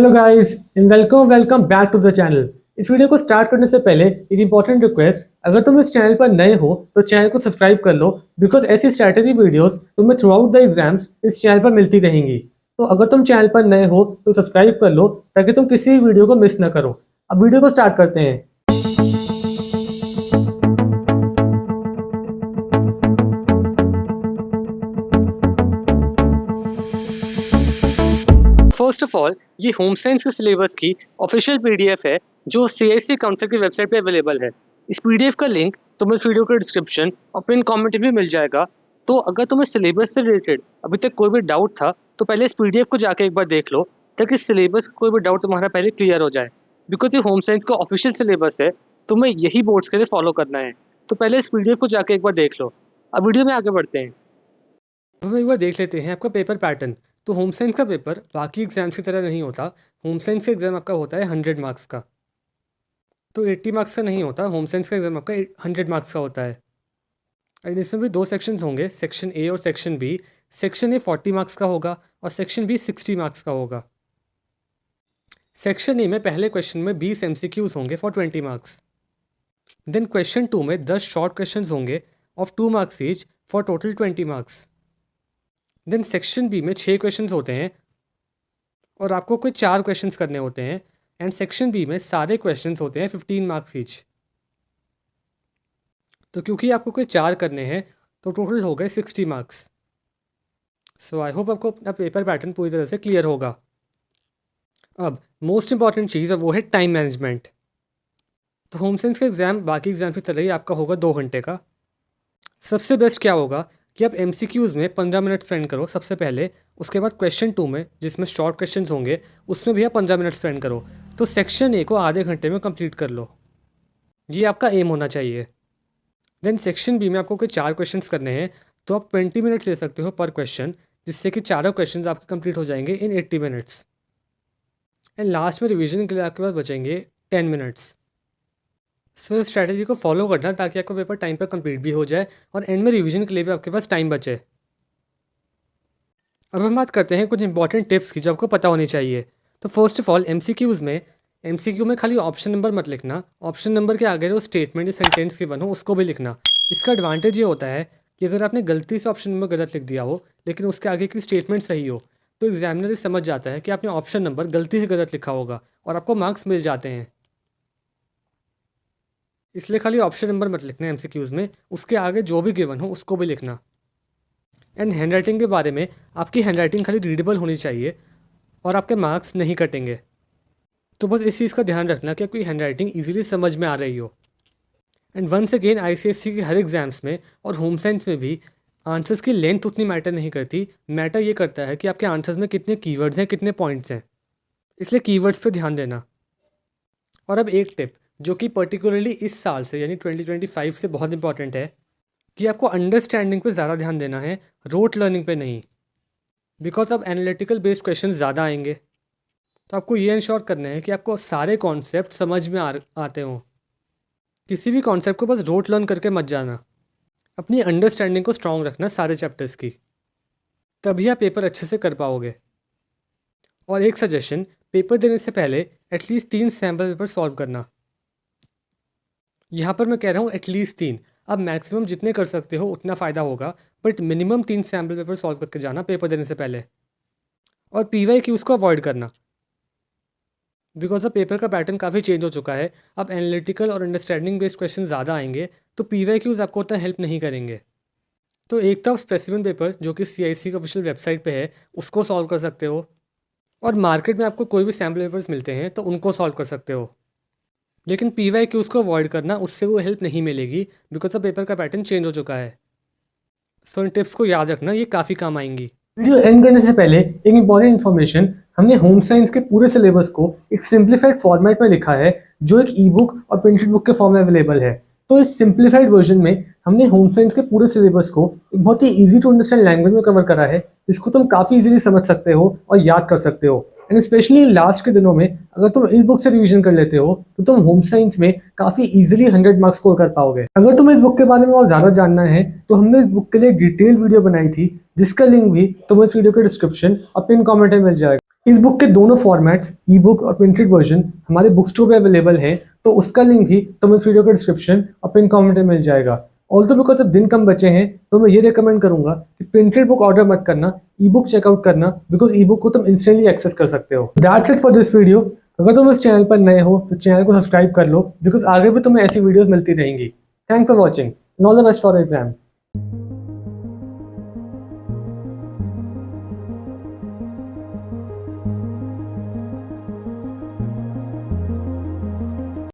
Hello guys and welcome back to the channel. इस video को start करने से पहले एक इंपॉर्टेंट रिक्वेस्ट, अगर तुम इस चैनल पर नए हो तो चैनल को सब्सक्राइब कर लो, बिकॉज ऐसी स्ट्रैटेजी वीडियोस तुम्हें थ्रू आउट द एग्जाम्स इस चैनल पर मिलती रहेंगी। तो अगर तुम चैनल पर नए हो तो सब्सक्राइब कर लो ताकि तुम किसी भी वीडियो को मिस ना करो। अब वीडियो को स्टार्ट करते हैं। फर्स्ट ऑफ ऑल, ये होम साइंस के सिलेबस की ऑफिशियल पीडीएफ है जो सीआईसी काउंसिल की वेबसाइट पे अवेलेबल है। इस पीडीएफ का लिंक तुम्हें इस वीडियो के डिस्क्रिप्शन और पिन कमेंट में मिल जाएगा। तो अगर तुम्हें सिलेबस से रिलेटेड अभी तक कोई भी डाउट था तो पहले इस पीडीएफ को जाके एक बार देख लो ताकि सिलेबस कोई भी डाउट तुम्हारा पहले क्लियर हो जाए। बिकॉज ये होम साइंस का ऑफिशियल सिलेबस है, तुम्हें यही बोर्ड्स के लिए फॉलो करना है। तो पहले इस पीडीएफ को जाके एक बार देख लो। अब वीडियो में आगे बढ़ते हैं। हम एक बार देख लेते हैं आपका पेपर पैटर्न। तो होम साइंस का पेपर बाकी एग्जाम्स की तरह नहीं होता। होम साइंस का एग्ज़ाम आपका होता है 100 मार्क्स का, तो 80 मार्क्स का नहीं होता। होम साइंस का एग्ज़ाम आपका 100 मार्क्स का होता है। एंड इसमें भी दो सेक्शंस होंगे, सेक्शन ए और section B. Section A 40 marks का होगा और सेक्शन बी 60 मार्क्स का होगा। सेक्शन ए में पहले क्वेश्चन में 20 MCQs होंगे फॉर 20 मार्क्स। देन क्वेश्चन 2 में 10 शॉर्ट क्वेश्चन होंगे of 2 marks each for total 20 marks. Then section B में 6 क्वेश्चंस होते हैं और आपको कोई 4 क्वेश्चंस करने होते हैं। एंड सेक्शन बी में सारे क्वेश्चंस होते हैं 15 मार्क्स ईच। तो क्योंकि आपको कोई 4 करने हैं तो टोटल हो गए 60 मार्क्स। सो आई होप आपको अपना पेपर पैटर्न पूरी तरह से क्लियर होगा। अब मोस्ट इंपॉर्टेंट चीज़ है वो है टाइम मैनेजमेंट। तो होम साइंस का एग्ज़ाम बाकी एग्जाम की तरह ही आपका होगा 2 घंटे का। सबसे बेस्ट क्या होगा कि आप MCQs में 15 मिनट स्पेंड करो सबसे पहले। उसके बाद क्वेश्चन 2 में जिसमें शॉर्ट क्वेश्चंस होंगे उसमें भी आप 15 मिनट स्पेंड करो। तो सेक्शन ए को आधे घंटे में कंप्लीट कर लो, ये आपका एम होना चाहिए। देन सेक्शन बी में आपको कोई 4 क्वेश्चंस करने हैं तो आप 20 मिनट्स ले सकते हो पर क्वेश्चन, जिससे कि चारों क्वेश्चंस आपके कंप्लीट हो जाएंगे इन 80 मिनट्स। एंड लास्ट में रिविजन के लिए आपके पास बचेंगे 10 मिनट्स। सो इस स्ट्रैटेजी को फॉलो करना ताकि आपका पेपर टाइम पर कंप्लीट भी हो जाए और एंड में रिवीजन के लिए भी आपके पास टाइम बचे। अब हम बात करते हैं कुछ इंपॉर्टेंट टिप्स की जो आपको पता होनी चाहिए। तो फर्स्ट ऑफ ऑल MCQ में खाली ऑप्शन नंबर मत लिखना। ऑप्शन नंबर के आगे जो स्टेटमेंट या सेंटेंस गिवन हो उसको भी लिखना। इसका एडवांटेज ये होता है कि अगर आपने गलती से ऑप्शन नंबर गलत लिख दिया हो लेकिन उसके आगे की स्टेटमेंट सही हो तो एग्जामिनर ये समझ जाता है कि आपने ऑप्शन नंबर गलती से गलत लिखा होगा और आपको मार्क्स मिल जाते हैं। इसलिए खाली ऑप्शन नंबर मत लिखना MCQs में, उसके आगे जो भी गिवन हो उसको भी लिखना। एंड हैंड राइटिंग के बारे में, आपकी हैंड राइटिंग खाली रीडेबल होनी चाहिए और आपके मार्क्स नहीं कटेंगे। तो बस इस चीज़ का ध्यान रखना कि आपकी हैंड राइटिंग ईजिली समझ में आ रही हो। एंड वंस अगेन ICSE के हर एग्जाम्स में और होम साइंस में भी आंसर्स की लेंथ उतनी मैटर नहीं करती। मैटर ये करता है कि आपके आंसर्स में कितने कीवर्ड्स हैं, कितने पॉइंट्स हैं। इसलिए कीवर्ड्स पे ध्यान देना। और अब एक टिप जो कि पर्टिकुलरली इस साल से यानी 2025 से बहुत इंपॉर्टेंट है कि आपको अंडरस्टैंडिंग पे ज़्यादा ध्यान देना है, रोट लर्निंग पे नहीं। बिकॉज अब एनालिटिकल बेस्ड क्वेश्चन ज़्यादा आएंगे, तो आपको ये इंश्योर करना है कि आपको सारे कॉन्सेप्ट समझ में आते हों। किसी भी कॉन्सेप्ट को बस रोट लर्न करके मत जाना। अपनी अंडरस्टैंडिंग को स्ट्रॉन्ग रखना सारे चैप्टर्स की, तभी आप पेपर अच्छे से कर पाओगे। और एक सजेशन, पेपर देने से पहले एटलीस्ट 3 सैम्पल पेपर सॉल्व करना। यहाँ पर मैं कह रहा हूँ एटलीस्ट 3। अब मैक्सिमम जितने कर सकते हो उतना फ़ायदा होगा, but minimum 3 sample paper solve करके जाना पेपर देने से पहले। और PYQs को अवॉइड करना, बिकॉज अब पेपर का पैटर्न काफ़ी चेंज हो चुका है। अब एनालिटिकल और अंडरस्टैंडिंग बेस्ड क्वेश्चन ज़्यादा आएंगे, तो PYQs आपको उतना हेल्प नहीं करेंगे। तो एक तो स्पेसिफिक पेपर जो कि CIC की ऑफिशियल वेबसाइट पे है उसको सॉल्व कर सकते हो, और मार्केट में आपको कोई भी सैम्पल पेपर्स मिलते हैं तो उनको सॉल्व कर सकते हो। लेकिन PYQs को अवॉइड करना, उससे वो हेल्प नहीं मिलेगी बिकॉज अब पेपर का पैटर्न चेंज हो चुका है। सो इन टिप्स को याद रखना, ये काफ़ी काम आएंगी। वीडियो एंड करने से पहले एक इंपॉर्टेंट इन्फॉर्मेशन, हमने होम साइंस के पूरे सिलेबस को एक सिंप्लीफाइड फॉर्मेट में लिखा है जो एक ई-बुक और प्रिंटेड बुक के फॉर्म में अवेलेबल है। तो इस सिंप्लीफाइड वर्जन में हमने होम साइंस के पूरे सिलेबस को एक बहुत ही ईजी टू अंडरस्टैंड लैंग्वेज में कवर करा है, जिसको तुम काफ़ी ईजिली समझ सकते हो और याद कर सकते हो। एंड स्पेशली लास्ट के दिनों में अगर तुम इस बुक से रिवीजन कर लेते हो तो तुम होम साइंस में काफ़ी इजीली 100 मार्क्स स्कोर कर पाओगे। अगर तुम्हें इस बुक के बारे में और ज़्यादा जानना है तो हमने इस बुक के लिए डिटेल वीडियो बनाई थी, जिसका लिंक भी तुम्हें इस वीडियो के डिस्क्रिप्शन और पिन कमेंट में मिल जाएगा। इस बुक के दोनों फॉर्मेट्स ई बुक और प्रिंटेड वर्जन हमारे बुक स्टोर पे अवेलेबल हैं, तो उसका लिंक भी तुम्हें इस वीडियो के डिस्क्रिप्शन और पिन कमेंट में मिल जाएगा। ऑल्सो बिकॉज अब दिन कम बचे हैं तो मैं ये रिकमेंड करूंगा कि प्रिंटेड बुक ऑर्डर मत करना, ई बुक चेकआउट करना, बिकॉज ई बुक को तुम इंस्टेंटली एक्सेस कर सकते हो। That's it for this video. अगर तुम इस चैनल पर नए हो तो चैनल को सब्सक्राइब कर लो, बिकॉज आगे भी तुम्हें ऐसी वीडियोस मिलती रहेंगी। Thanks for watching and all the best for exam.